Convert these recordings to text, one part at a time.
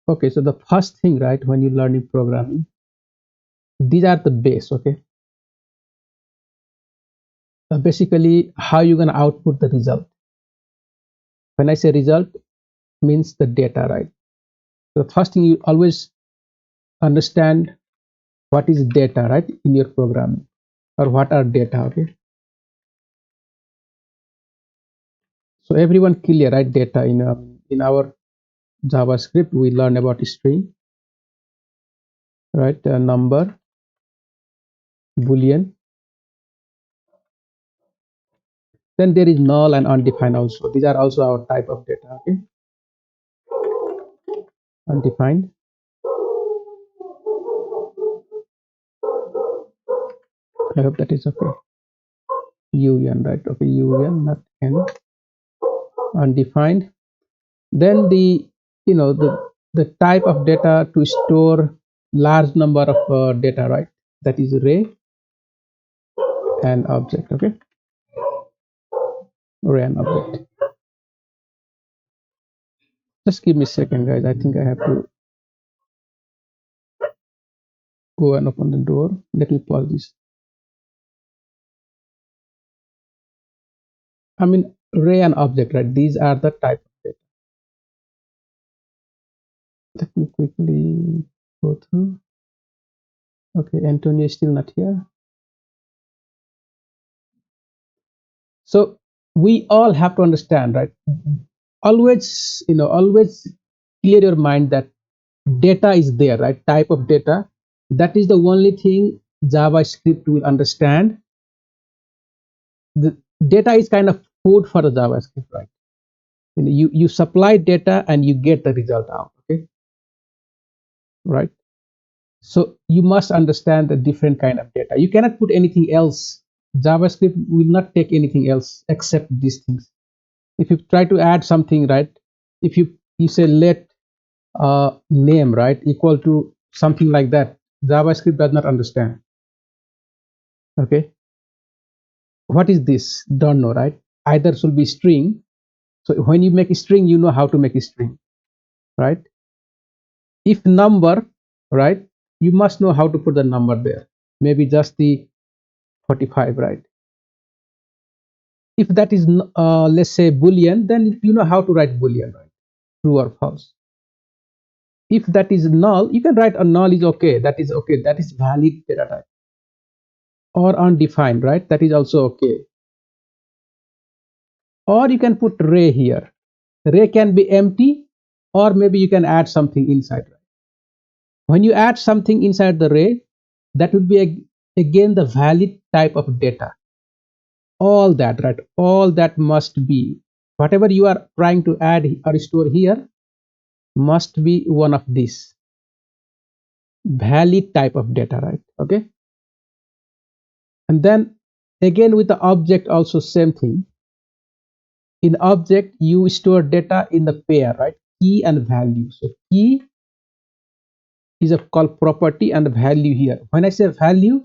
Okay, so the first thing, right, when you learn in programming, these are the base. Okay, basically how you're gonna output the result. When I say result, means the data, right? So the first thing you always understand what is data, right, in your programming, or what are data. Okay, so everyone clear, right? Data in our JavaScript, we learn about string, right? Number, boolean. Then there is null and undefined also. These are also our type of data. Okay, undefined. I hope that is okay. Un, right? Okay, un, not n. Undefined. Then the type of data to store large number of data, right? That is array and object. Okay, array and object. Just give me a second, guys. I think I have to go and open the door. Let me pause this. I mean, array and object, right? These are the type of data. Let me quickly go through. Okay, Antonio is still not here. So we all have to understand, right? Always, always clear your mind that data is there, right? Type of data. That is the only thing JavaScript will understand. The data is kind of food for the JavaScript, right? You supply data and you get the result out. Okay, right? So you must understand the different kind of data. You cannot put anything else. JavaScript will not take anything else except these things. If you try to add something, right? If you say let name, right, equal to something like that, JavaScript does not understand. Okay, what is this? Don't know, right? Either should be string. So when you make a string, you know how to make a string, right? If number, right, you must know how to put the number there. Maybe just the 45, right? If that is let's say boolean, then you know how to write boolean, right? True or false. If that is null, you can write a null is okay. That is okay. That is valid data type. Or undefined, right? That is also okay. Or you can put array here. Array can be empty, or maybe you can add something inside. Right? When you add something inside the array, that would be again the valid type of data. All that, right? All that must be whatever you are trying to add or store here must be one of these valid type of data, right? Okay, and then again with the object also same thing. In object you store data in the pair, right? Key and value. So key is a called property and value here. When I say value,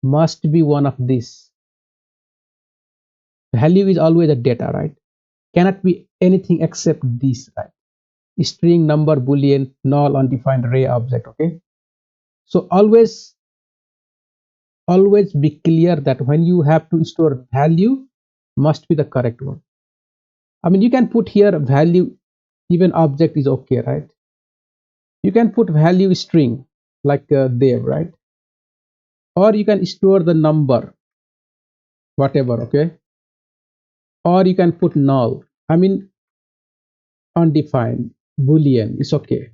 must be one of these. Value is always a data, right? Cannot be anything except this, right? String, number, boolean, null, undefined, array, object. Okay, so always be clear that when you have to store value, must be the correct one. I mean, you can put here value, even object is okay, right? You can put value string like there, right? Or you can store the number, whatever, okay? Or you can put null. I mean, undefined, boolean, it's okay.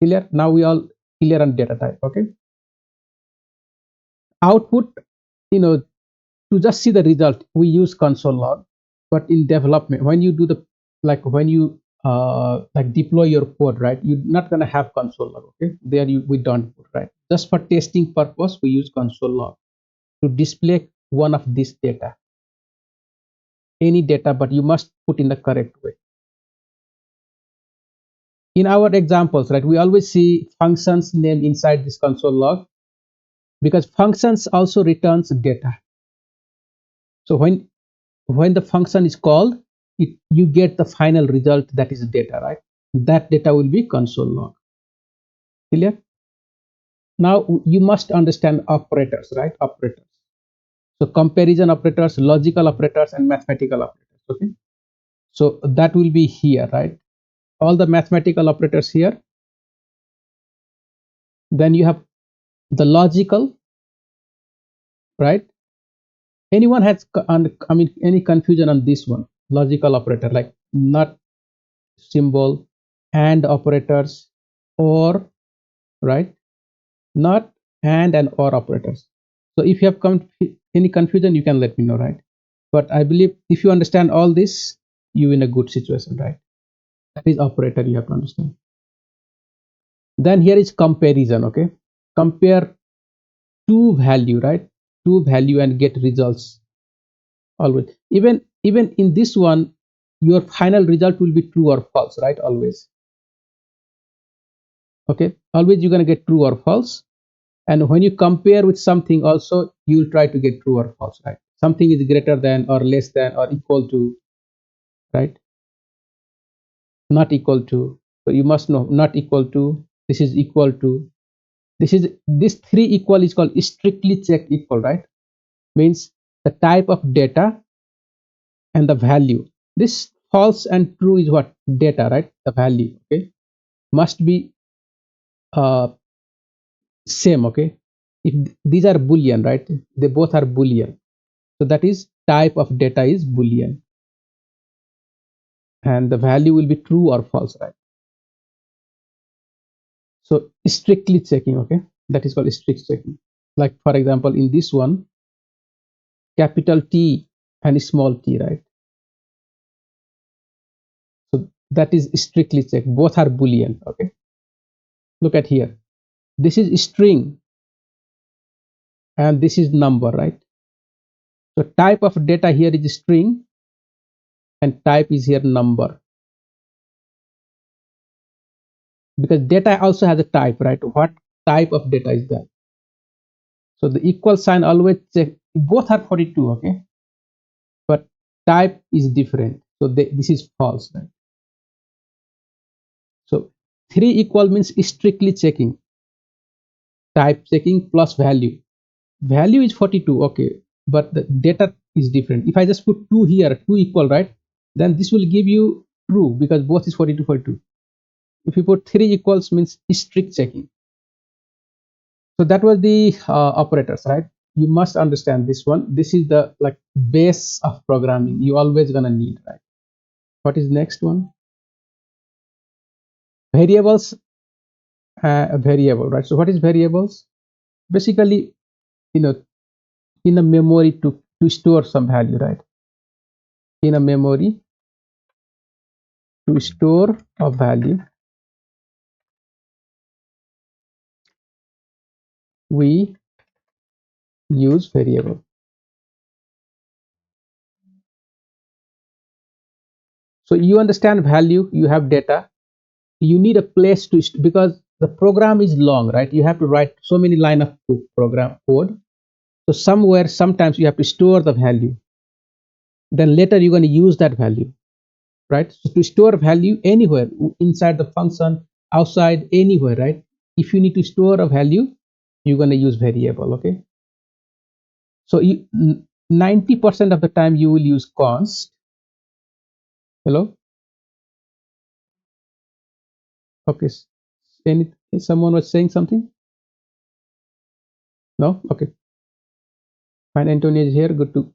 Clear? Now we all clear on data type, okay? Output, to just see the result, we use console log. But in development, when you do the when you like deploy your code, right, you're not gonna have console log. Okay, there we don't put, right? Just for testing purpose, we use console log to display one of this data, any data, but you must put in the correct way. In our examples, right, we always see functions named inside this console log because functions also returns data. So when the function is called, you get the final result, that is data, right? that data will be console log. Clear? Now you must understand operators, right? Operators. So comparison operators, logical operators, and mathematical operators. Okay. So that will be here, right? All the mathematical operators here. Then you have the logical, right? Anyone has, I mean, any confusion on this one? Logical operator, like not symbol, and operators, or, right? Not and or operators. So if you have any confusion, you can let me know, right? But I believe if you understand all this, you in a good situation, right? That is operator you have to understand. Then here is comparison. Okay, compare two value, right? Two value and get results always. Even in this one, your final result will be true or false, right? Always. Okay, always you're gonna get true or false. And when you compare with something also, you will try to get true or false, right? Something is greater than or less than or equal to, right? Not equal to. So you must know not equal to, this is equal to, this three equal is called strictly check equal, right? Means the type of data and the value. This false and true is what? Data, right? The value, okay? Must be uh, same, okay? If these are boolean, right? They both are boolean. So that is type of data is boolean. And the value will be true or false, right? So strictly checking, okay? That is called strict checking. Like for example, in this one, capital T and small t, right? So that is strictly checked. Both are boolean, okay? Look at here. This is string and this is number, right? So type of data here is string and type is here number, because data also has a type, right? What type of data is that? So the equal sign always check. Both are 42, okay? But type is different. So this is false, right? So 3 equal means strictly checking, type checking plus value. Value is 42, okay, but the data is different. If I just put 2 here, 2 equal, right? Then this will give you true because both is 42, 42. If you put 3 equals means strict checking. So that was the operators, right? You must understand this one. This is the like base of programming you always gonna need, right? What is next one? Variables. A variable, right? So what is variables? Basically, you know, in a memory to store some value, right? In a memory to store a value, we use variable. So you understand value, you have data, you need a place to because the program is long, right? You have to write so many line of program code. So somewhere, sometimes you have to store the value. Then later you're going to use that value, right? So to store value anywhere inside the function, outside, anywhere, right? If you need to store a value, you're going to use variable, okay? So 90% of the time you will use const. Hello? Okay. Any, someone was saying something? No? Okay. Fine. Antonio is here. Good to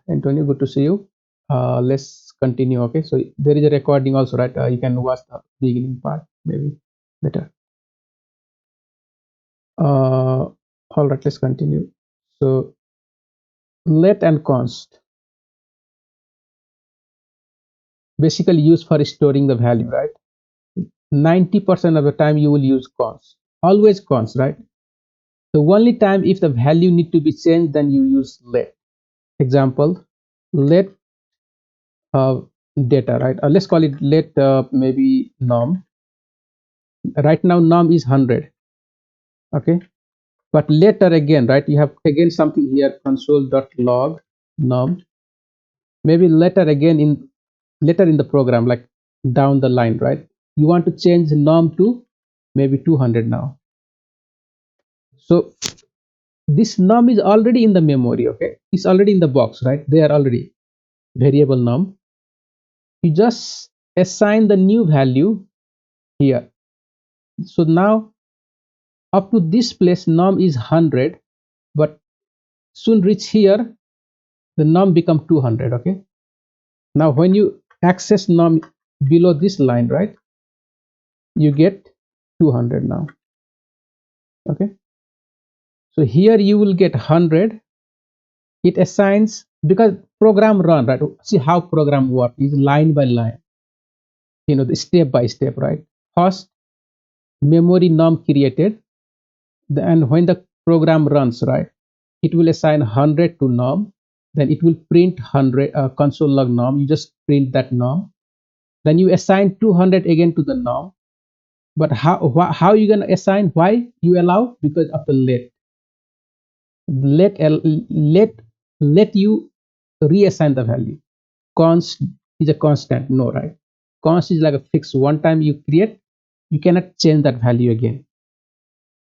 Antonio, good to see you. Let's continue. Okay. So there is a recording also, right? You can watch the beginning part maybe later. All right. Let's continue. So let and const basically used for storing the value, right? 90% of the time you will use const. Always const, right? The only time if the value need to be changed, then you use let. Example, let data, right? Let's call it let maybe num. Right now num is 100, okay? But later again, right? You have again something here, console.log num. Maybe later again in later in the program, like down the line, right? you want to change num to maybe 200 now. So this num is already in the memory, okay, it's already in the box, right? They are already variable num. You just assign the new value here. So now up to this place num is 100, but soon reach here the num become 200. Okay, now when you access num below this line, right, you get 200 now. Okay, so here you will get 100. It assigns, because program run, right? See how program work is line by line, the step by step, right? First memory num created, and when the program runs, right, it will assign 100 to num, then it will print 100 console log num. You just print that num, then you assign 200 again to the num. But how you gonna assign? Why you allow? Because of the let let let you reassign the value. Const is a constant, no, right? Const is like a fixed. One time you create, you cannot change that value again.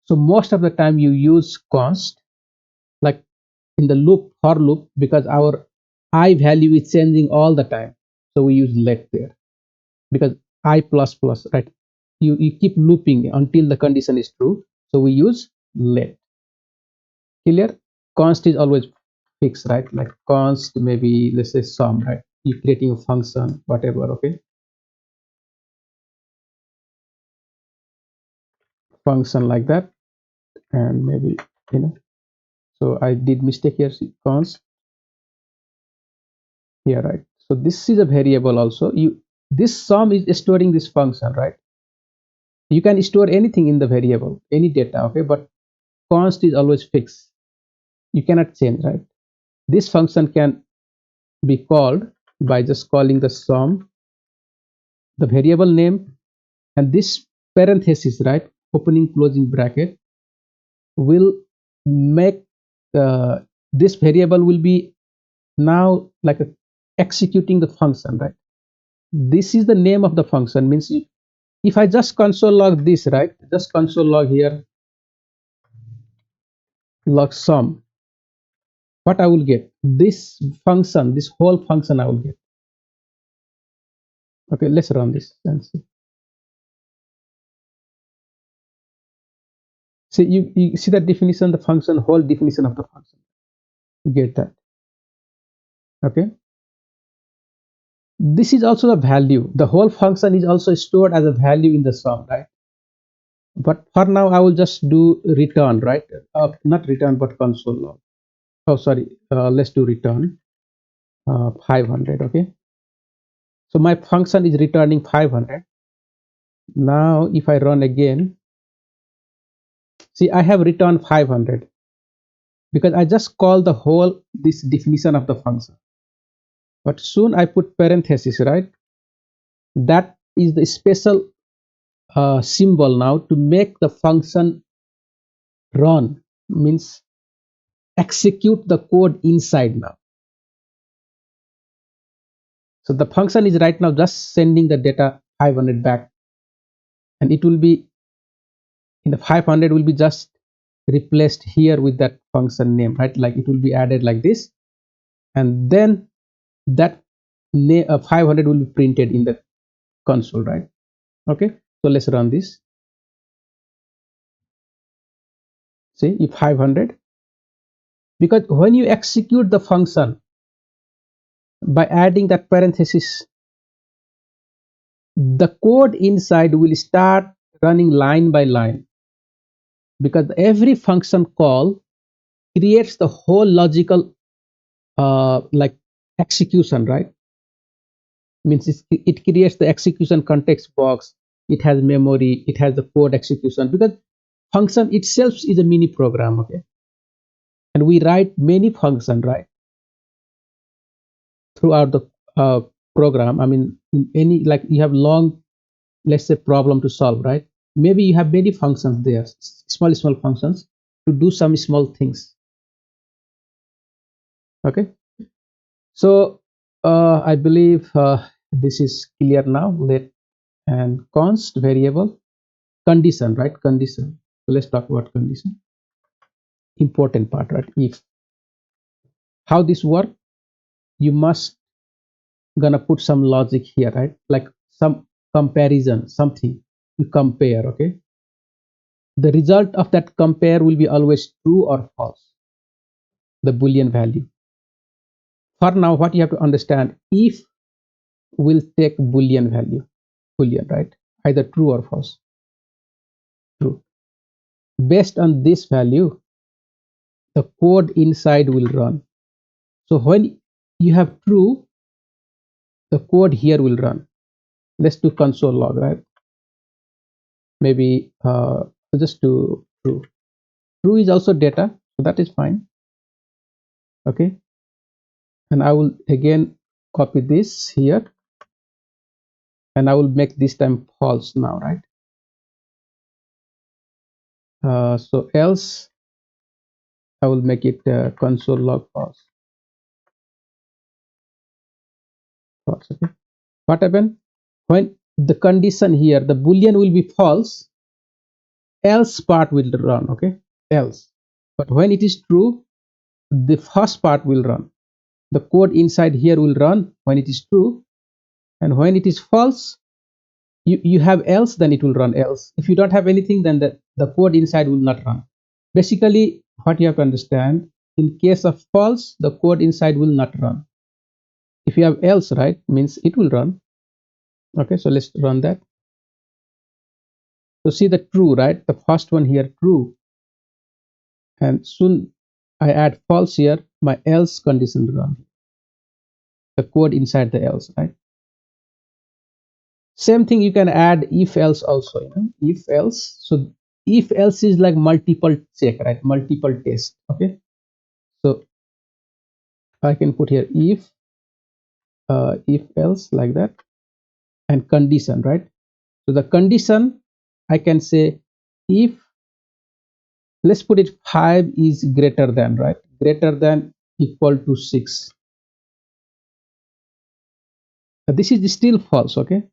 So most of the time you use const, like in the loop, for loop, because our I value is changing all the time. So we use let there, because I plus plus, right? You keep looping until the condition is true. So we use let. Clear? Const is always fixed, right? Like const, maybe let's say sum, right? You creating a function, whatever, okay? Function like that, and maybe, so I did mistake here. See, const here, right? So this is a variable also. This sum is storing this function, right? You can store anything in the variable, any data, okay, but const is always fixed, you cannot change, right? This function can be called by just calling the sum, the variable name, and this parenthesis, right, opening closing bracket, will make this variable will be now like executing the function, right? This is the name of the function, means if I just console log this, right, just console log here, log sum, what I will get, this function, this whole function I will get. Okay, let's run this and see. See, you see that definition, the function, whole definition of the function. You get that. Okay, this is also the value, the whole function is also stored as a value in the sum, right? But for now I will just do return, right? Not return, but console log. Oh, sorry, let's do return 500. Okay, so my function is returning 500. Now if I run again, see, I have returned 500 because I just call the whole this definition of the function. But soon I put parenthesis, right? That is the special symbol now to make the function run, means execute the code inside now. So the function is right now just sending the data 500 back, and it will be in the 500 will be just replaced here with that function name, right? Like it will be added like this, and then that 500 will be printed in the console, right? Okay, so let's run this. See, if 500, because when you execute the function by adding that parenthesis, the code inside will start running line by line, because every function call creates the whole logical like execution, right? Means it creates the execution context box, it has memory, it has the code execution, because function itself is a mini program. Okay, and we write many functions, right, throughout the uh, program. I mean, in any, like you have long, let's say, problem to solve, right? Maybe you have many functions there, small functions to do some small things. Okay, so I believe this is clear now. and const variable condition, right? Condition. So let's talk about condition. Important part, right? If how this work, you must gonna put some logic here, right? Like some comparison, something you compare. Okay, the result of that compare will be always true or false, the boolean value. For now, what you have to understand, if will take boolean value, boolean, right? Either true or false. True. Based on this value, the code inside will run. So when you have true, the code here will run. Let's do console log, right? Maybe just do true. True is also data, so that is fine. Okay, and I will again copy this here, and I will make this time false now, right? So else I will make it console log false. False. Okay. What happened when the condition here, the boolean will be false, else part will run. Okay, else. But when it is true, the first part will run. The code inside here will run when it is true, and when it is false, you have else, then it will run else. If you don't have anything, then the code inside will not run. Basically, what you have to understand, in case of false, the code inside will not run. If you have else, right, means it will run. Okay, so let's run that. So see the true, right? The first one here, true. And soon I add false here, my else condition will run. The code inside the else, right? Same thing you can add if else also, if else. So if else is like multiple check, right? Multiple test. Okay. So I can put here if else like that, and condition, right? So the condition I can say if, let's put it 5 is greater than, right? Greater than equal to 6. This is still false. Okay.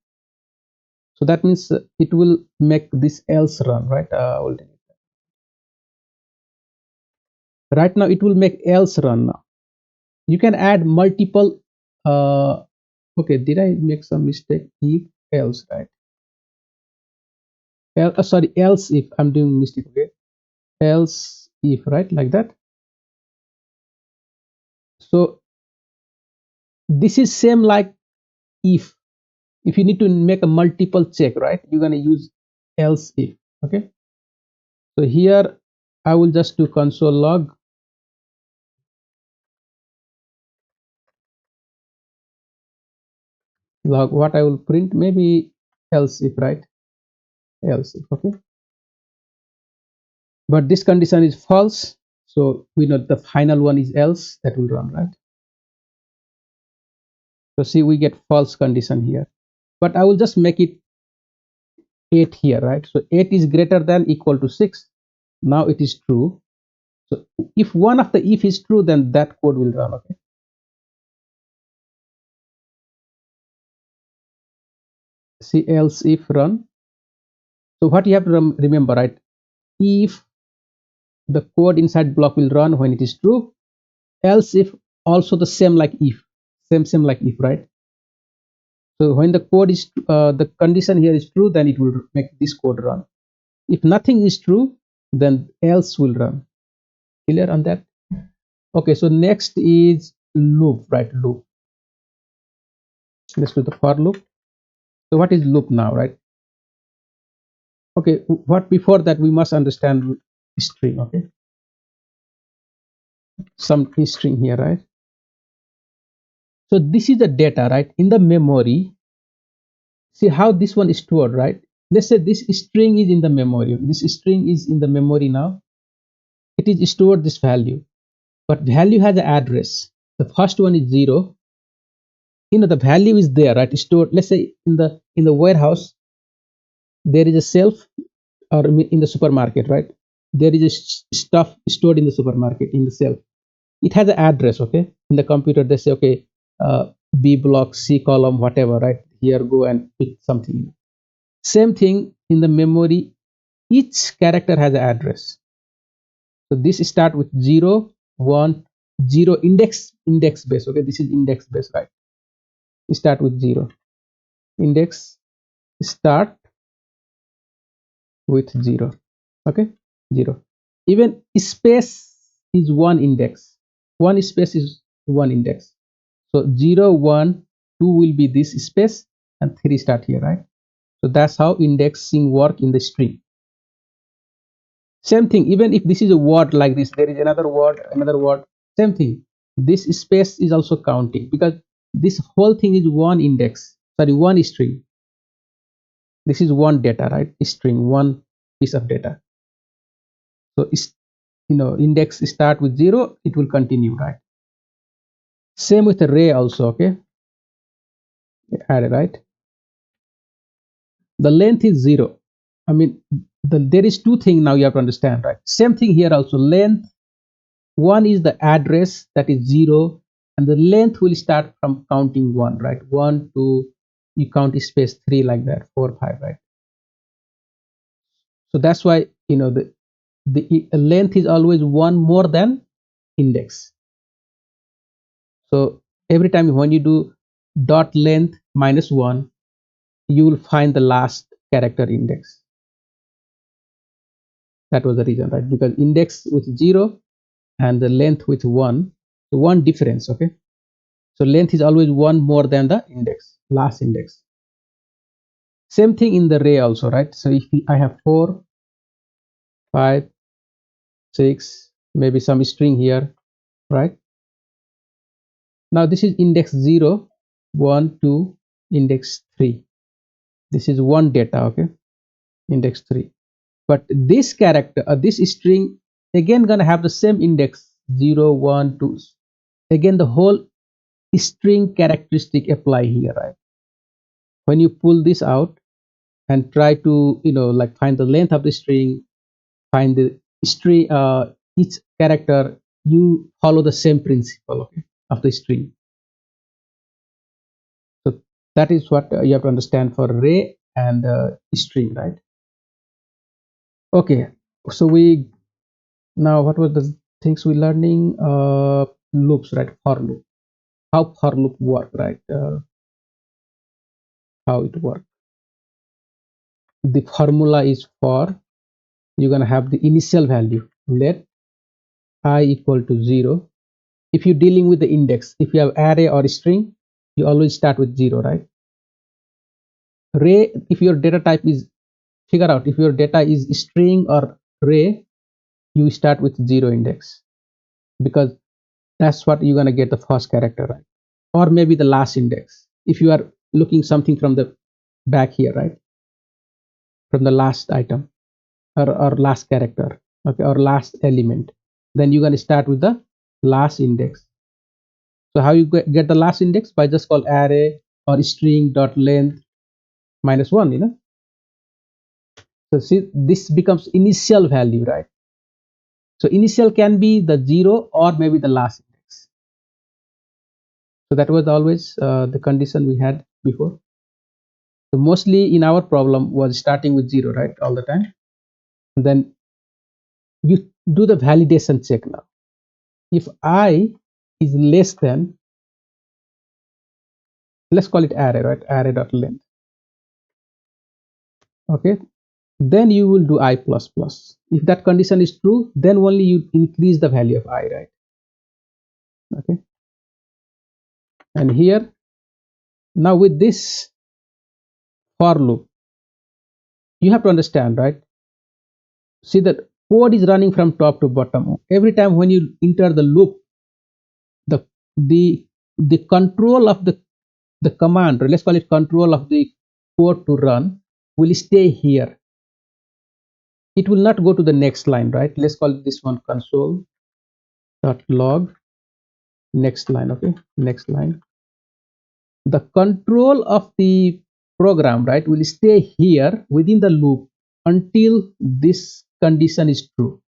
So that means it will make this else run, right? Right now it will make else run now. You can add multiple. Okay, did I make some mistake? If else, right? Sorry, else if, I'm doing mistake. Okay, else if, right, like that. So this is same like if you need to make a multiple check, right, you're gonna use else if. Okay, so here I will just do console log what I will print, maybe else if, right? Else if. Okay, but this condition is false, so we know the final one is else, that will run, right? So see, we get false condition here, but I will just make it 8 here, right? So 8 is greater than equal to 6. Now it is true. So if one of the if is true, then that code will run. Okay, see else if run. So what you have to remember, right? If the code inside block will run when it is true, else if also the same like if, same like if, right? So when the code is the condition here is true, then it will make this code run. If nothing is true, then else will run. Clear on that? Okay, so next is loop, right? Loop. Let's do the for loop. So what is loop now, right? Okay, what before that we must understand string. Okay, some string here, right? So this is the data, right, in the memory. See how this one is stored, right? Let's say this string is in the memory. This string is in the memory now. It is stored this value, but value has an address. The first one is 0. The value is there, right? Stored. Let's say in the warehouse there is a shelf, or in the supermarket, right? There is a stuff stored in the supermarket in the shelf. It has an address. Okay, in the computer they say, okay, B block, C column, whatever, right? Here go and pick something. Same thing in the memory, each character has an address. So this start with 0 1 0 index base. Okay, this is index base, right? Start with 0 index, start with 0. Okay, 0. Even space is one index, one space is one index. So 0 1 2 will be this space and 3 start here, right? So that's how indexing work in the string. Same thing, even if this is a word like this, there is another word, same thing. This space is also counting because this whole thing is one index, sorry, one string. This is one data, right? String, one piece of data. So it's, index start with 0, it will continue, right? Same with array also, okay? Array, right? The length is 0. I mean, there is two things now you have to understand, right? Same thing here also, length. One is the address, that is 0, and the length will start from counting 1, right? 1 2, you count space 3, like that, 4 5, right? So that's why, the length is always 1 more than index. So every time when you do dot length minus 1, you will find the last character index. That was the reason, right? Because index with 0 and the length with 1, so one difference, okay? So length is always 1 more than the index, last index. Same thing in the array also, right? So if I have 4 5 6, maybe some string here, right? Now this is index 0 1 2, index 3. This is one data, okay? Index 3. But this character, this string, again gonna have the same index 0 1 2. Again the whole string characteristic apply here, right? When you pull this out and try to, like, find the length of the string, find the string, each character, you follow the same principle, okay, of the string. So that is what you have to understand for array and string, right? Okay, so we, now what was the things we learning? Loops, right? For loop, how for loop work, right? How it work. The formula is for, you're gonna have the initial value, let I equal to 0. If you're dealing with the index, if you have array or string, you always start with 0, right? Array, if your data type is, figure out if your data is string or array, you start with 0 index, because that's what you're gonna get the first character, right? Or maybe the last index if you are looking something from the back here, right? From the last item, or last character, okay, or last element, then you're gonna start with the last index. So how you get the last index? By just call array or string dot length minus 1, so see, this becomes initial value, right? So initial can be the 0 or maybe the last index. So that was always the condition we had before. So mostly in our problem was starting with 0, right, all the time. And then you do the validation check now. If I is less than, let's call it array, right? Array dot length. Okay, then you will do I plus plus. If that condition is true, then only you increase the value of I, right? Okay, and here, now with this for loop, you have to understand, right? See, that code is running from top to bottom. Every time when you enter the loop, the the the control of the command, or let's call it control of the code to run, will stay here. It will not go to the next line, right? Let's call it this one, console dot log next line. Okay, next line. The control of the program, right, will stay here within the loop until this condition is true.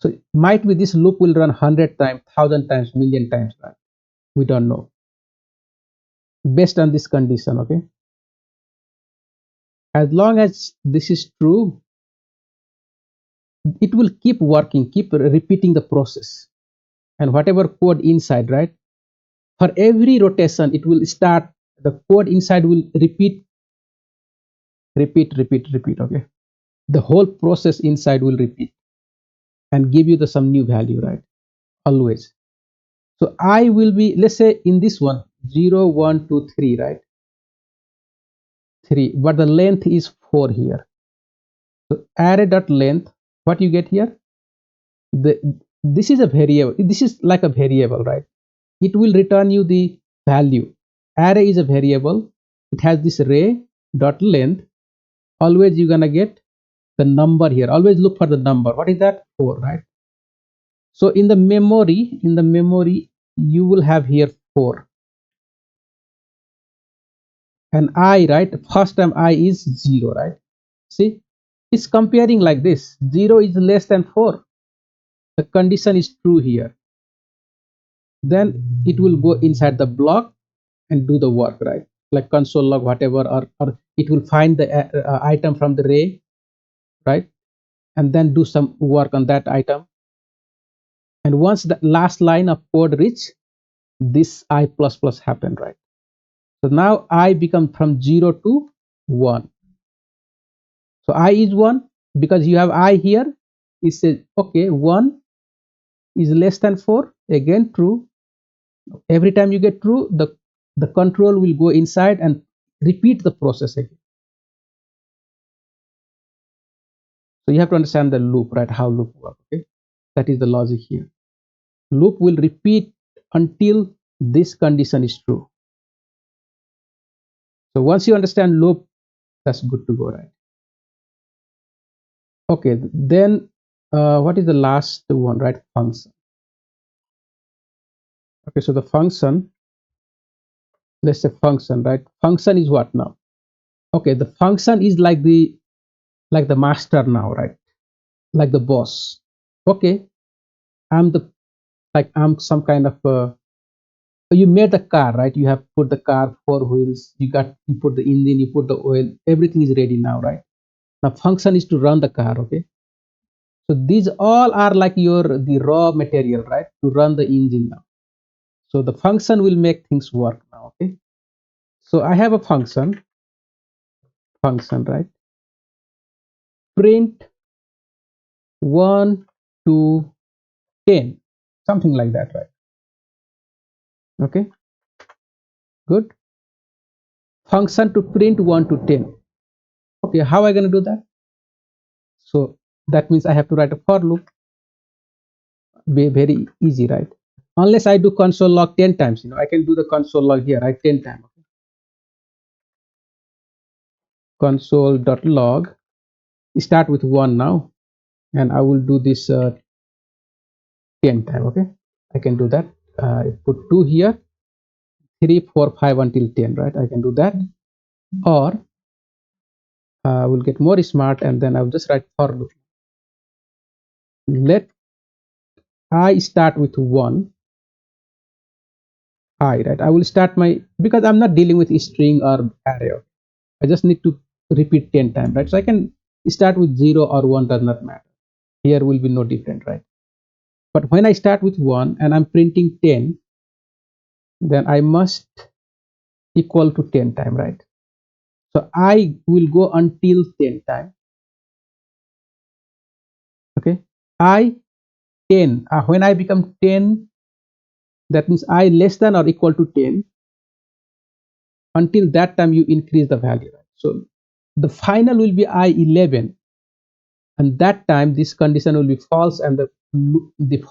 So might be this loop will run 100 times, 1,000 times, million times, right? We don't know, based on this condition. Okay, As long as this is true, it will keep working, keep repeating the process. And whatever code inside, right? For every rotation, it will start, the code inside will repeat, repeat. Okay. The whole process inside will repeat and give you the some new value, right? Always. So I will be, let's say in this one, 0, 1, 2, 3, right? 3, but the length is 4 here. So array dot length, what you get here? The This is a variable. This is like a variable, right? It will return you the value. Array is a variable. It has this array dot length. Always you're gonna get the number here. Always look for the number. What is that? 4, right? So in the memory, you will have here 4 and I, right? First time I is 0, right? See, it's comparing like this. 0 is less than 4. The condition is true here. Then it will go inside the block and do the work, right? Like console log, whatever, or it will find the item from the array, right? And then do some work on that item. And once the last line of code reach, this I plus plus happen, right? So now I become from 0 to 1. So I is 1 because you have I here. It says, okay, 1 is less than 4. Again, true. Every time you get true, the control will go inside and repeat the process again. So you have to understand the loop, right? How loop works. Okay, that is the logic here. Loop will repeat until this condition is true. So once you understand loop, that's good to go, right? Okay, then what is the last one, right? Function. Okay, so the function, let's say function, right? Function is what now? Okay, the function is like the master now, right? Like the boss. Okay, I'm the I'm some kind of you made the car, right? You have put the car 4 wheels, you put the engine, you put the oil, everything is ready now, right? Now function is to run the car. Okay, so these all are like the raw material, right? To run the engine now. So the function will make things work now. Okay, so I have a function, right? Print 1 to 10, something like that, right? Okay, good. Function to print 1 to 10. Okay, how am I going to do that? So that means I have to write a for loop. Very easy, right? Unless I do console log 10 times, I can do the console log here, right? 10 times. Okay. Console.log, start with 1 now, and I will do this 10 times. Okay, I can do that. Put 2 here, 3, 4, 5 until 10, right? I can do that. Or I will get more smart and then I will just write for loop. Let I start with 1. Right? I will start because I'm not dealing with string or array. I just need to repeat 10 times, right? So I can start with 0 or 1, does not matter. Here will be no different, right? But when I start with 1 and I'm printing 10, then I must equal to 10 times, right? So I will go until 10 times. Okay, I 10. When I become 10, that means I less than or equal to 10. Until that time, you increase the value, right? So the final will be I 11, and that time this condition will be false and the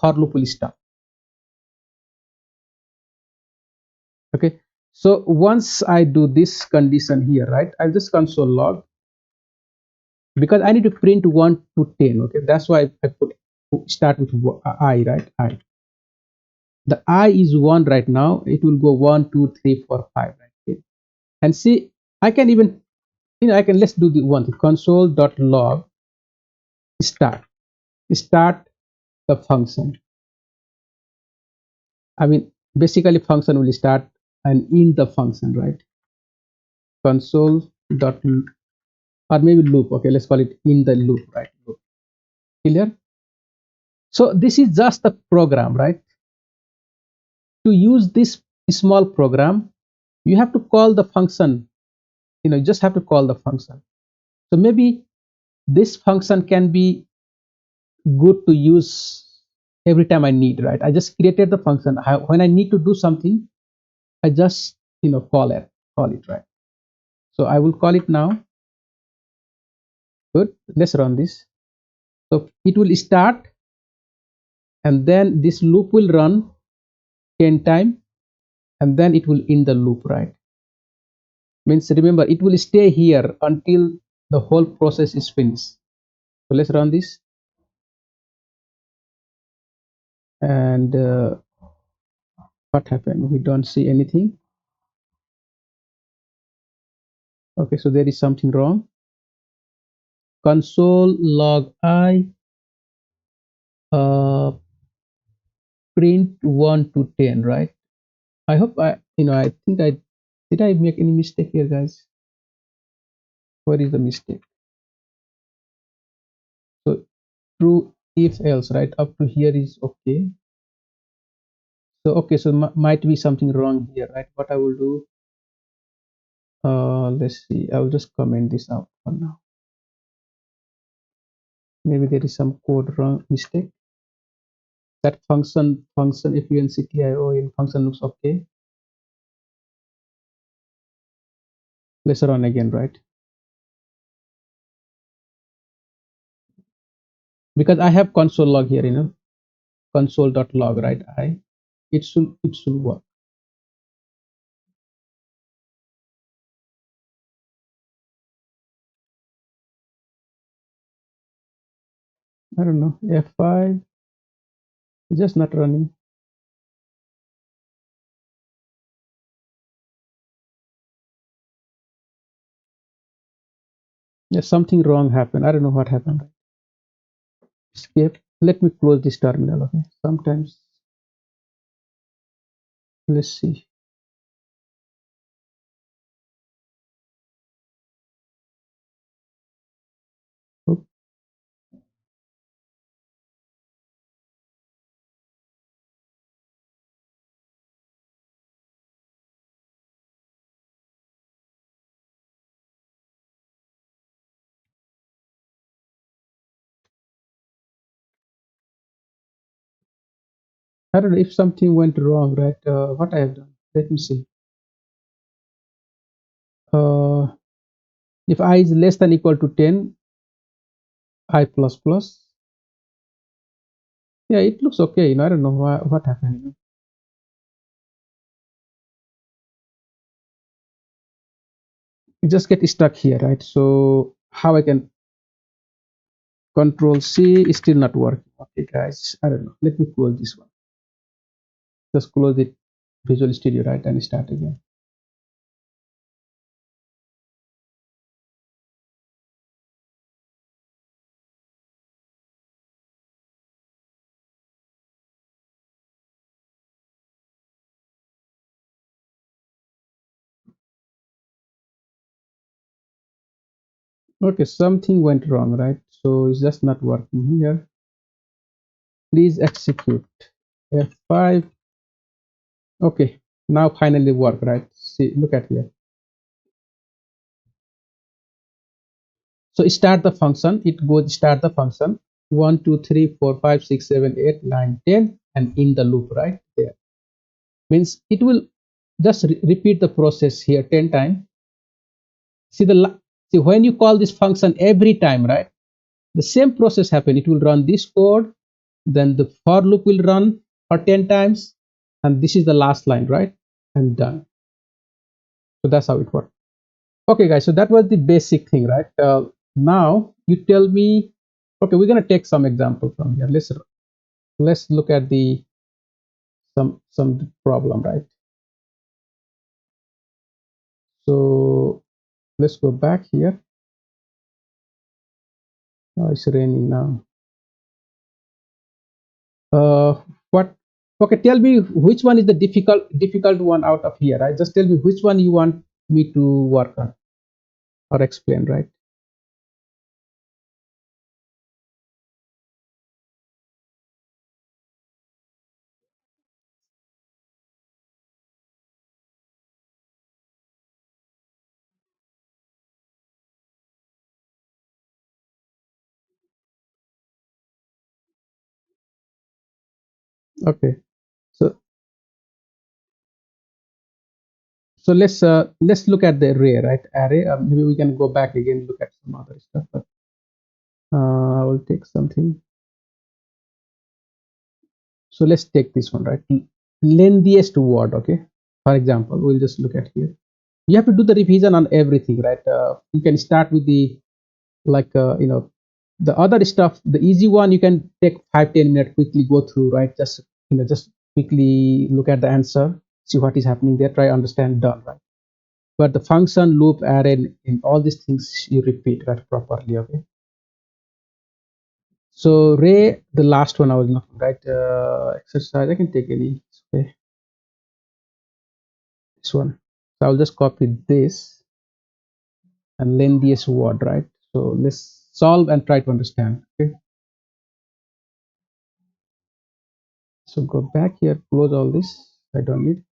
for loop will stop. Okay, so once I do this condition here, right, I'll just console log, because I need to print 1 to 10. Okay, that's why I put start with I, right? I, the I is 1 right now. It will go 1, 2, 3, 4, 5, right? Okay. And see, I can even, let's do the one, console.log start the function. I mean, basically function will start and in the function, right? Console.log or maybe loop. Okay, let's call it in the loop, right? Loop. Clear? So this is just the program, right? To use this small program, you have to call the function. You just have to call the function. So maybe this function can be good to use every time I need, right? I just created the function. When I need to do something, I just call it, right? So I will call it now. Good. Let's run this. So it will start, and then this loop will run 10 times, and then it will end the loop, right? Means remember, it will stay here until the whole process is finished. So let's run this, and what happened? We don't see anything. Okay, so there is something wrong. Console log I print 1 to 10, right? I hope I think did I make any mistake here, guys? Where is the mistake? So true if else, right? Up to here is okay. So okay, so might be something wrong here, right? What I will do, let's see, I will just comment this out for now. Maybe there is some code wrong mistake. That function functio function looks okay. Let's run again, right? Because I have console log here, console.log, right? It should work. I don't know, F5 is just not running. Yeah, something wrong happened. I don't know what happened. Escape. Let me close this terminal. Okay. Sometimes, let's see. Oop. I don't know if something went wrong, right? What I have done. Let me see. Uh, if I is less than equal to 10, I plus plus. Yeah, it looks okay. I don't know what happened. You just get stuck here, right? So how I can control C is still not working. Okay, guys. I don't know. Let me close this one. Just close it, Visual Studio, right, and start again. Okay, something went wrong, right? So it's just not working here. Please execute F5. Okay, now finally work, right? See, look at here. So start the function. It goes start the function 1, 2, 3, 4, 5, 6, 7, 8, 9, 10, and in the loop, right there. Means it will just repeat the process here 10 times. See when you call this function every time, right? The same process happen. It will run this code, then the for loop will run for 10 times, and this is the last line, right? And done. So that's how it works. Okay, guys. So that was the basic thing, right? Now you tell me. Okay, we're gonna take some example from here. Let's look at the some problem, right? So let's go back here. Oh, it's raining now. What? Okay, tell me which one is the difficult one out of here, right? Just tell me which one you want me to work on or explain, right? Okay, so let's look at the array, right? Array. Maybe we can go back again, look at some other stuff, but I will take something. So let's take this one, right? Lengthiest word. Okay, for example, we'll just look at here. You have to do the revision on everything, right? You can start with the, like, the other stuff. The easy one you can take 5-10 minutes, quickly go through, right? Just, just quickly look at the answer, see what is happening there, try understand, done, right? But the function, loop, array, in all these things you repeat, right, properly. Okay, so ray, the last one I was looking, right? Exercise, I can take any. Okay, this one. So I'll just copy this and lengthiest word, right? So let's solve and try to understand. Okay, so go back here, close all this, I don't need.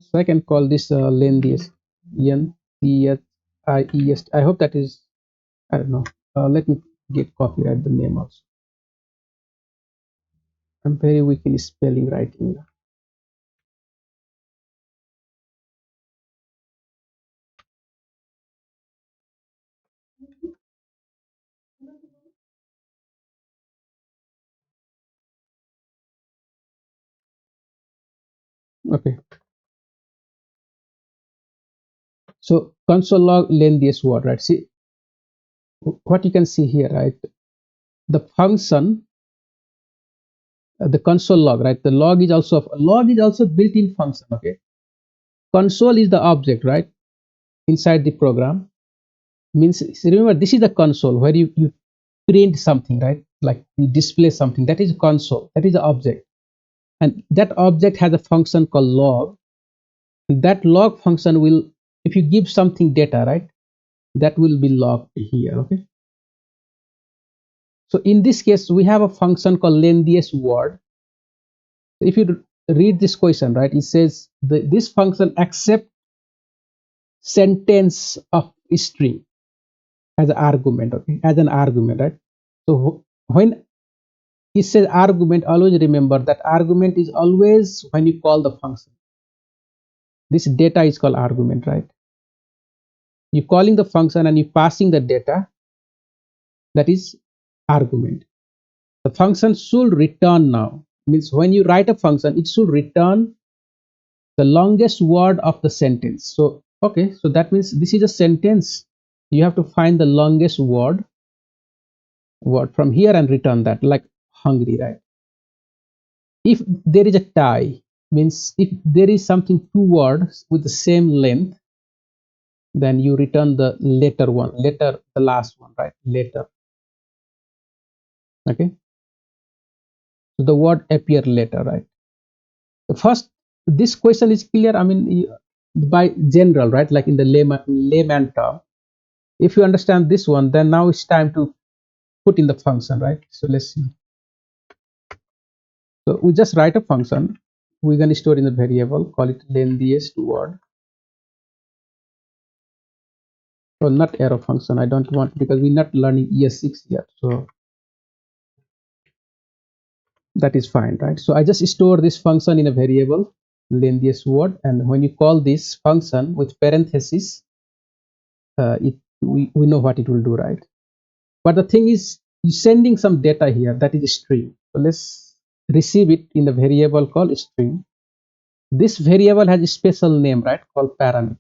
So I can call this lengthiest, N-T-H-I-E-S. I hope that is, I don't know. Let me get copyright the name also. I'm very weak in spelling writing. Okay, so console log lengthiest word, right? See what you can see here, right? The function, the console log, right? The log is also built-in function. Okay, console is the object, right, inside the program. Means, remember, this is the console where you print something, right? Like you display something. That is console, that is the object, and that object has a function called log. That log function will, if you give something data, right, that will be logged here. Okay, so in this case we have a function called lengthiest word. If you read this question, right, it says this function accept sentence of string as an argument. Okay, as an argument, right? So when it says argument, always remember that argument is always when you call the function. This data is called argument, right? You calling the function and you passing the data, that is argument. The function should return now. Means when you write a function, it should return the longest word of the sentence. So okay, so that means this is a sentence. You have to find the longest word from here and return that, like hungry, right? If there is a tie, means if there is something, two words with the same length, then you return the later one, later, the last one, right? Later. Okay, so the word appear later, right? The first, this question is clear. I mean, by general, right? Like in the layman term. If you understand this one, then now it's time to put in the function, right? So let's see. So we just write a function. We're going to store in the variable, call it lengthiest word. Well, not arrow function. I don't want, because we're not learning ES6 yet. So that is fine, right? So I just store this function in a variable, lengthiest word, and when you call this function with parenthesis, we know what it will do, right? But the thing is, you're sending some data here, that is a string. So let's receive it in the variable called string. This variable has a special name, right, called parameter.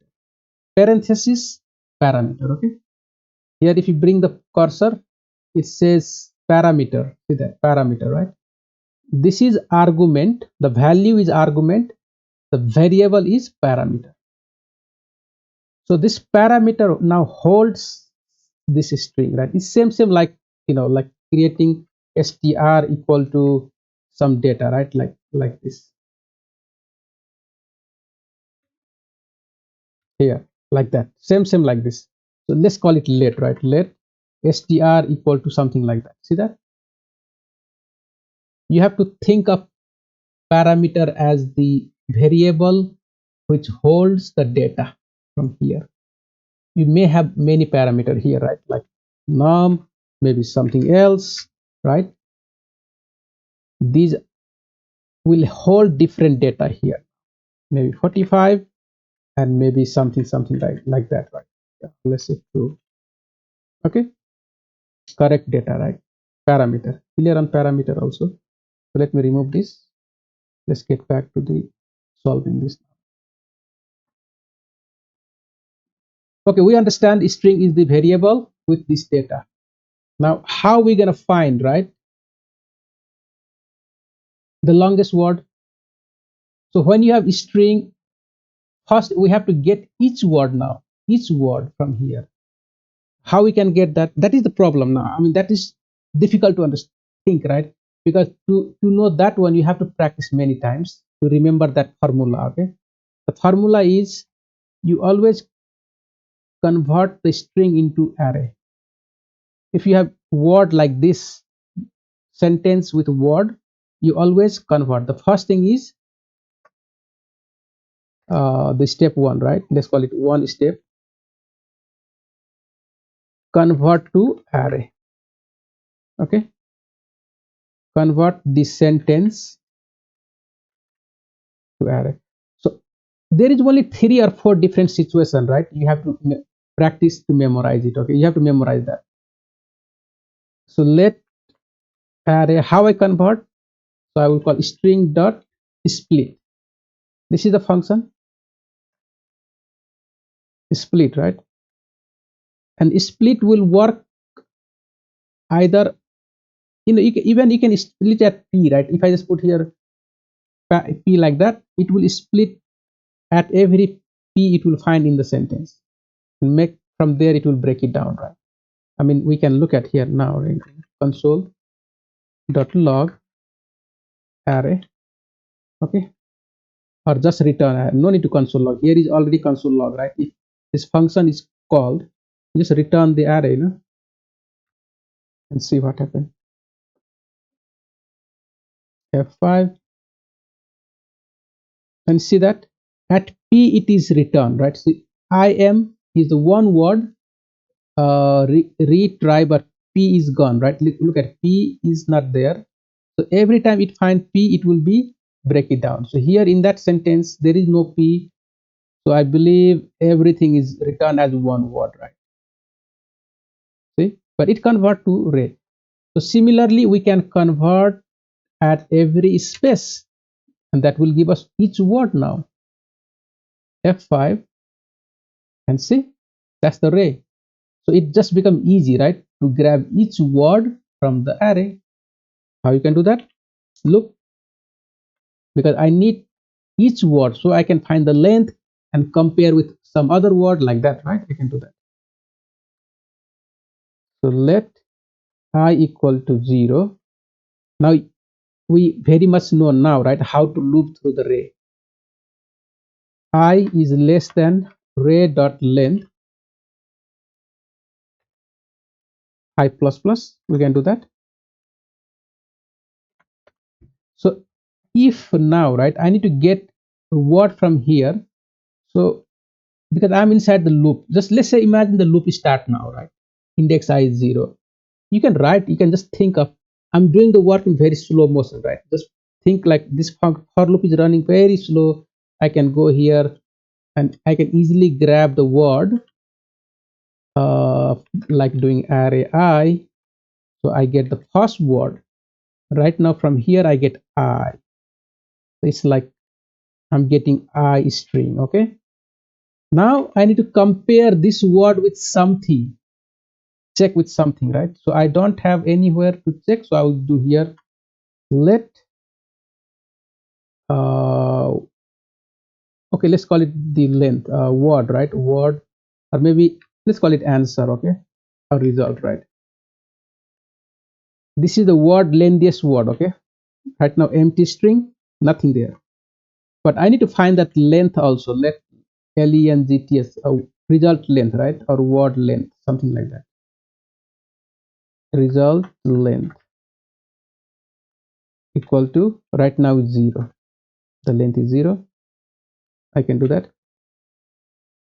Parenthesis parameter. Okay, here if you bring the cursor, it says parameter. See that parameter, right? This is argument, the value is argument, the variable is parameter. So this parameter now holds this string, right? It's same like, like creating str equal to some data, right? Like this here, like that, same like this. So let's call it let, right? Let str equal to something like that. See that? You have to think of parameter as the variable which holds the data from here. You may have many parameter here, right? Like num, maybe something else, right? These will hold different data here, maybe 45 and maybe something like that, right? Yeah, let's say true. Okay, correct data, right? Parameter, clear on parameter also. So let me remove this. Let's get back to the solving this. Okay, we understand string is the variable with this data. Now how we gonna find, right, the longest word? So when you have string, first we have to get each word, now each word from here. How we can get that? That is the problem now. I mean, that is difficult to understand, think, right? Because to know that one, you have to practice many times to remember that formula. Okay, the formula is you always convert the string into array. If you have word like this, sentence with word, you always convert. The first thing is the step one, right? Let's call it one step. Convert to array. Okay, convert the sentence to array. So there is only 3 or 4 different situations, right? You have to practice to memorize it. Okay, you have to memorize that. So let array, how I convert? So I will call string dot split. This is the function split, right? And split will work either, even you can split at p, right? If I just put here p like that, it will split at every p it will find in the sentence, and make from there it will break it down, right? I mean, we can look at here now, right? Console dot log array. Okay, or just return array. No need to console log. Here is already console log, right? If this function is called, just return the array, and see what happens. F5, and see that at p it is returned, right? So I am is the one word, retry, but p is gone, right? Look at p is not there. So every time it find p, it will be break it down. So here in that sentence there is no p, so I believe everything is returned as one word, right? See, but it convert to array. So similarly we can convert at every space, and that will give us each word. Now F5, and see, that's the array. So it just become easy, right, to grab each word from the array. How you can do that? Look, because I need each word, so I can find the length and compare with some other word like that, right? I can do that. So let I equal to 0. Now we very much know now, right, how to loop through the array. I is less than array dot length I plus plus. We can do that. So if now, right, I need to get a word from here. So because I'm inside the loop, just let's say imagine the loop is start now, right? Index I is 0. You can write, you can just think of, I'm doing the work in very slow motion, right? Just think like this for loop is running very slow. I can go here and I can easily grab the word, uh, like doing array I. So I get the first word. Right now from here I get I. So it's like I'm getting I string. Okay. Now I need to compare this word with something, check with something, right? So I don't have anywhere to check, so I will do here let okay, let's call it the length, word, right? Word, or maybe let's call it answer. Okay, or result, right? This is the word, lengthiest word. Okay, right now empty string, nothing there, but I need to find that length also. Let lengths, result length, right? Or word length, something like that. Result length equal to, right now is 0. The length is 0. I can do that.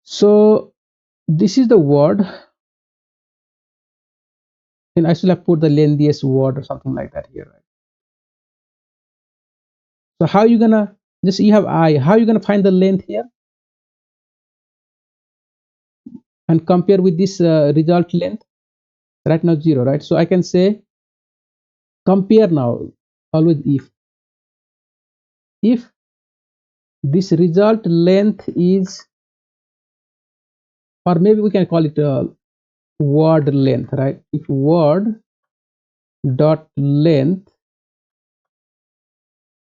So this is the word, then I should have put the lengthiest word or something like that here, right? So how you gonna, just you have I, how you gonna find the length here and compare with this result length? Right now 0, right? So I can say compare now, always if this result length is, or maybe we can call it word length, right? If word dot length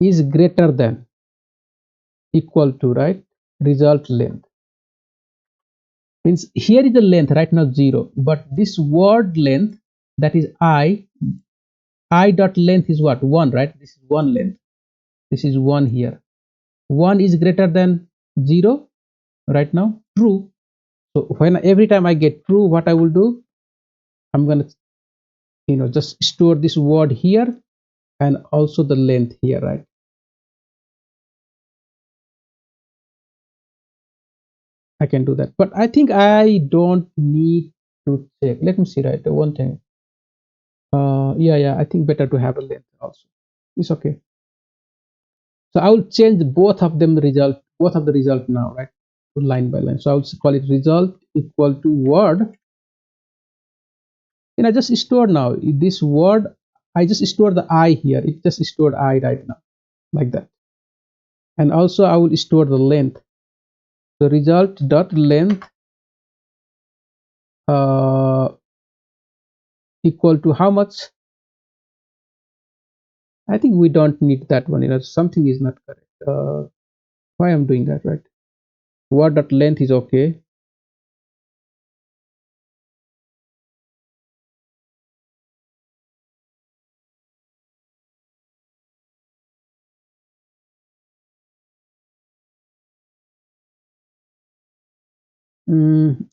is greater than, equal to, right, result length, means here is the length right now 0, but this word length, that is I dot length is what, 1, right? This is 1 length, this is 1 here, 1 is greater than 0 right now, true. So when every time I get true, what I will do, I'm gonna, just store this word here and also the length here, right? I can do that, but I think I don't need to check. Let me see, right? One thing. Yeah, I think better to have a length also. It's okay. So I will change both of them result, both of the result now, right? To line by line. So I will call it result equal to word. And I just stored now this word. I just stored the I here. It just stored I right now, like that. And also I will store the length. The result dot length uh, equal to how much? I think we don't need that one. Something is not correct. Why I'm doing that, right? Word dot length is okay. Mm,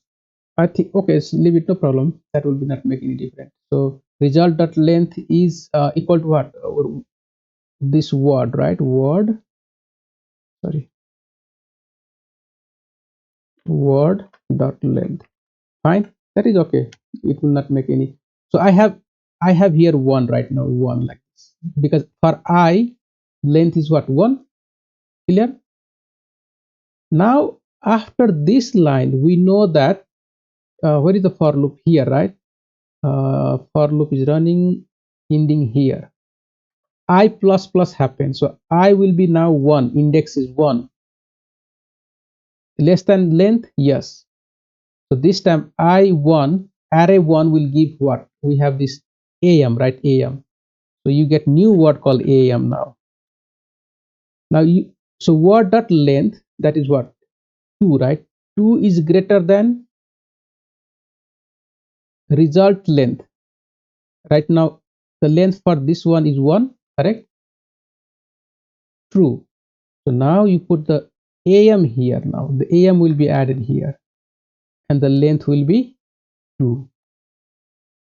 I think okay, so leave it, no problem. That will be not make any difference. So result dot length is equal to what? This word, right? Word, sorry, word dot length. Fine, that is okay. It will not make any. So I have here 1 right now, 1 like this, because for I length is what, 1. Clear? Now after this line, we know that where is the for loop here, right? For loop is running, ending here. I plus plus happens, so I will be now 1, index is 1, less than length, yes. So this time I1, array 1 will give what, we have this am, right? Am, so you get new word called am now. Now you, so word dot length, that is what, 2, right? 2 is greater than result length. Right now the length for this one is 1, correct? True. So now you put the am here. Now the am will be added here and the length will be 2.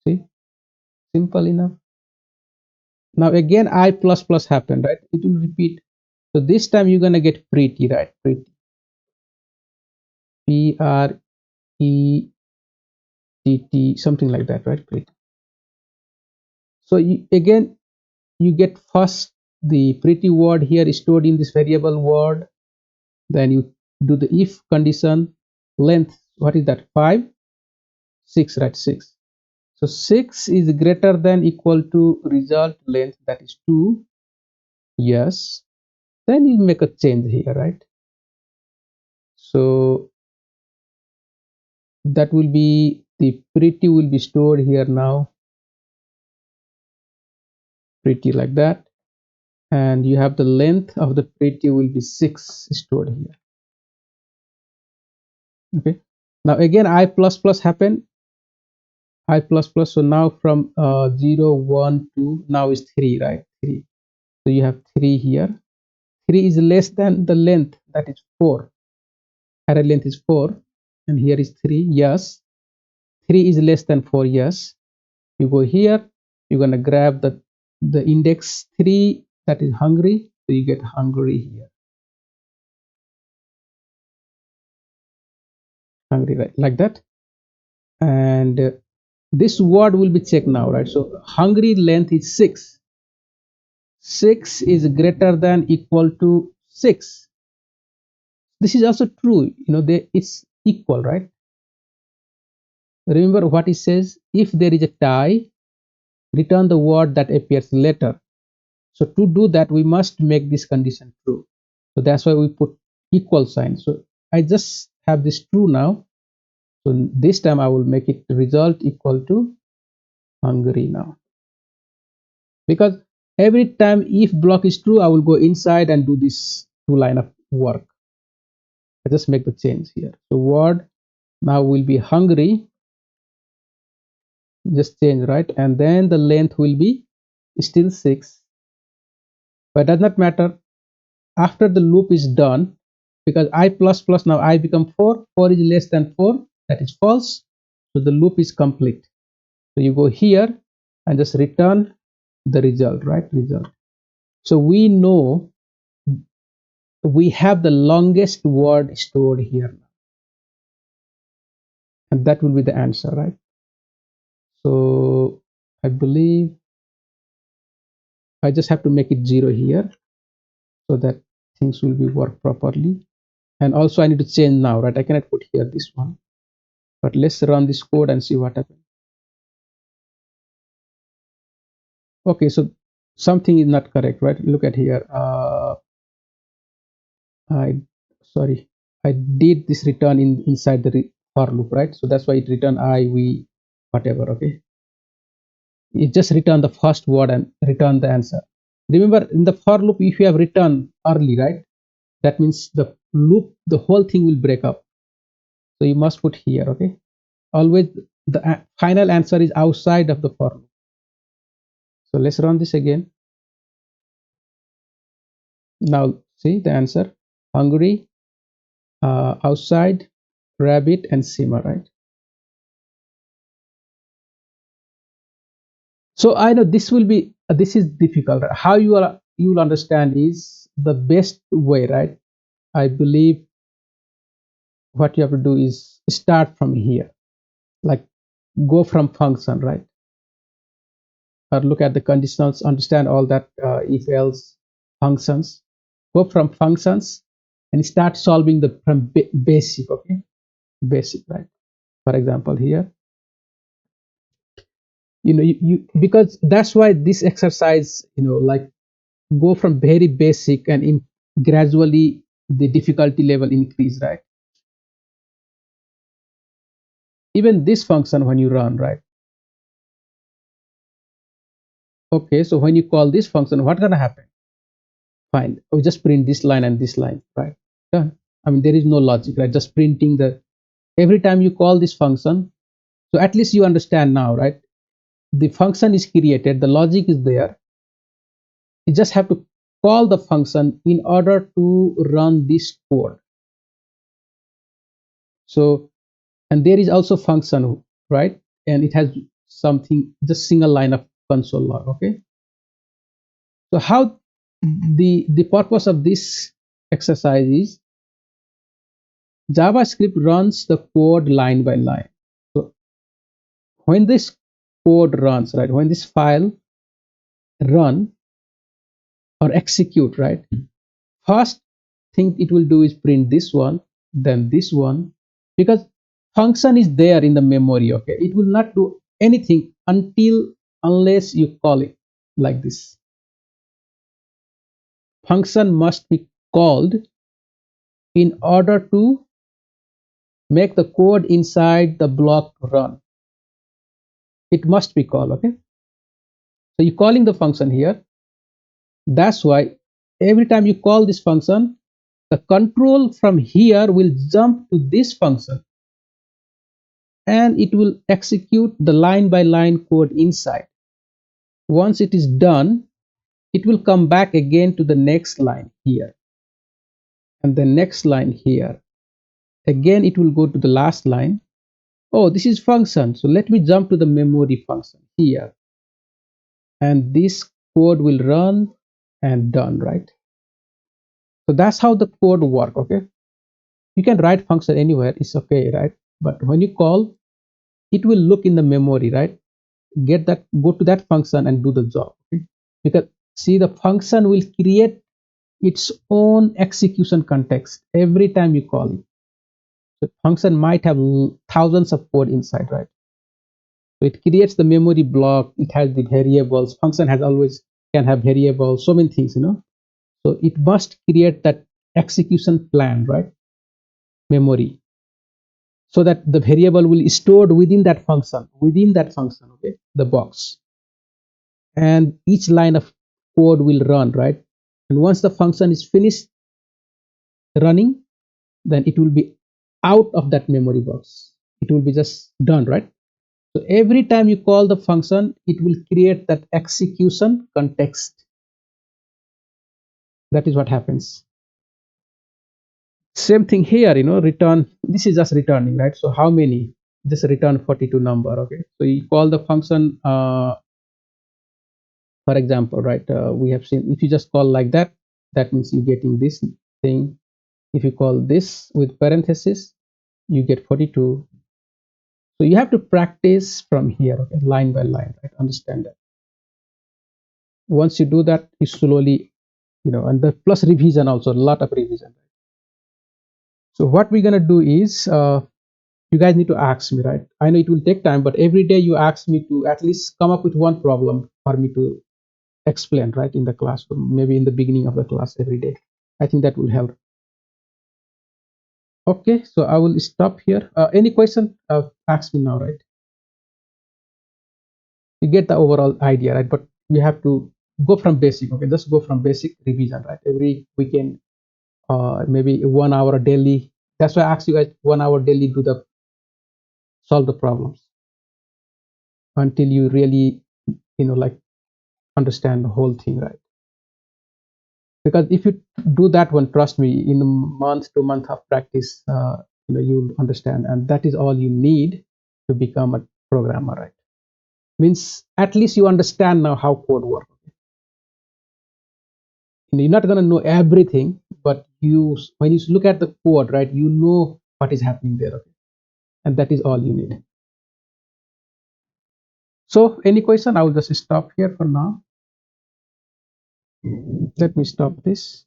See, simple enough. Now again I plus plus happened, right? It will repeat. So this time you're gonna get pretty, right? Pretty, P-R-E-T-T, something like that, right? Pretty. So again you get first the pretty word here stored in this variable word, then you do the if condition, length, what is that, 5, 6, right? 6. So 6 is greater than equal to result length, that is 2, yes. Then you make a change here, right? So that will be, the pretty will be stored here now, pretty, like that. And you have the length of the pretty will be 6 stored here. Okay, now again I plus plus happen, I plus plus, so now from 0 1 2, now is 3, right? 3, so you have 3 here. 3 is less than the length, that is 4, array length is 4, and here is 3, yes. 3 is less than 4, yes. You go here, you're gonna grab the index 3, that is hungry, so you get hungry here, hungry, right? Like that. And this word will be checked now, right? So hungry length is 6. 6 is greater than equal to 6. This is also true, it's equal, right? Remember what it says: if there is a tie, return the word that appears later. So to do that, we must make this condition true. So that's why we put equal sign. So I just have this true now. So this time I will make it result equal to hungry now. Because every time if block is true, I will go inside and do this two line of work. I just make the change here. So word now will be hungry. Just change, right? And then the length will be still 6. But it does not matter after the loop is done, because I plus plus now I become 4. 4 is less than 4, that is false. So the loop is complete. So you go here and just return the result, right? Result. So we know we have the longest word stored here, and that will be the answer, right? So I believe I just have to make it 0 here so that things will be work properly. And also I need to change now, right? I cannot put here this one, but let's run this code and see what happens. Okay, so something is not correct, right? Look at here. I sorry, I did this return inside the for loop, right? So that's why it return I, we, whatever. Okay, it just return the first word and return the answer. Remember, in the for loop, if you have returned early, right, that means the loop, the whole thing will break up. So you must put here. Okay, always the final answer is outside of the for loop. So let's run this again. Now see the answer: hungry, outside, rabbit, and simmer, right? So I know this will be this is difficult. How you will understand is the best way, right? I believe what you have to do is start from here, like go from function, right? Or look at the conditionals, understand all that if else functions. Go from functions and start solving the from basic, okay? Basic, right? For example, here, you because that's why this exercise, like go from very basic and gradually the difficulty level increase, right? Even this function when you run, right? Okay, so when you call this function, what's gonna happen? Fine, we just print this line and this line, right? Done. I mean, there is no logic, right? Just printing the every time you call this function. So at least you understand now, right? The function is created, the logic is there. You just have to call the function in order to run this code. So, and there is also function, right? And it has something, just single line of console log. Okay, so how the purpose of this exercise is JavaScript runs the code line by line. So when this code runs, right, when this file run or execute, right, first thing it will do is print this one, then this one, because function is there in the memory. Okay, it will not do anything unless you call it like this. Function must be called in order to make the code inside the block run. It must be called. Okay, so you're calling the function here. That's why every time you call this function, the control from here will jump to this function and it will execute the line by line code inside. Once it is done, it will come back again to the next line here and the next line here. Again, it will go to the last line. Oh, this is function. So let me jump to the memory function here. And this code will run and done, right? So that's how the code work, okay? You can write function anywhere, it's okay, right? But when you call, it will look in the memory, right? Get that, go to that function and do the job. Okay? Because see, the function will create its own execution context every time you call it. The function might have thousands of code inside, right? So it creates the memory block. It has the variables. Function has always can have variables. So many things, So it must create that execution plan, right? Memory, so that the variable will be stored within that function, okay, the box, and each line of code will run, right? And once the function is finished running, then it will be out of that memory box. It will be just done, right? So every time you call the function, it will create that execution context. That is what happens. Same thing here, return. This is just returning, right? So how many? Just return 42 number, okay? So you call the function, for example, right? We have seen if you just call like that, that means you're getting this thing. If you call this with parenthesis, you get 42. So you have to practice from here, okay, line by line, right? Understand that. Once you do that, you slowly, and the plus revision also, a lot of revision. So what we're gonna do is, you guys need to ask me, right? I know it will take time, but every day you ask me to at least come up with one problem for me to explain, right, in the classroom, maybe in the beginning of the class every day. I think that will help. Okay, so I will stop here. Any question? Ask me now, right? You get the overall idea, right? But we have to go from basic. Okay, just go from basic revision, right? Every weekend, maybe 1 hour daily. That's why I asked you guys 1 hour daily do the solve the problems until you really, like understand the whole thing, right? Because if you do that one, trust me, in a month to month of practice, you'll understand, and that is all you need to become a programmer, right? Means at least you understand now how code works. You're not going to know everything, but when you look at the code, right, you know what is happening there, okay? And that is all you need. So any question? I will just stop here for now. Let me stop this.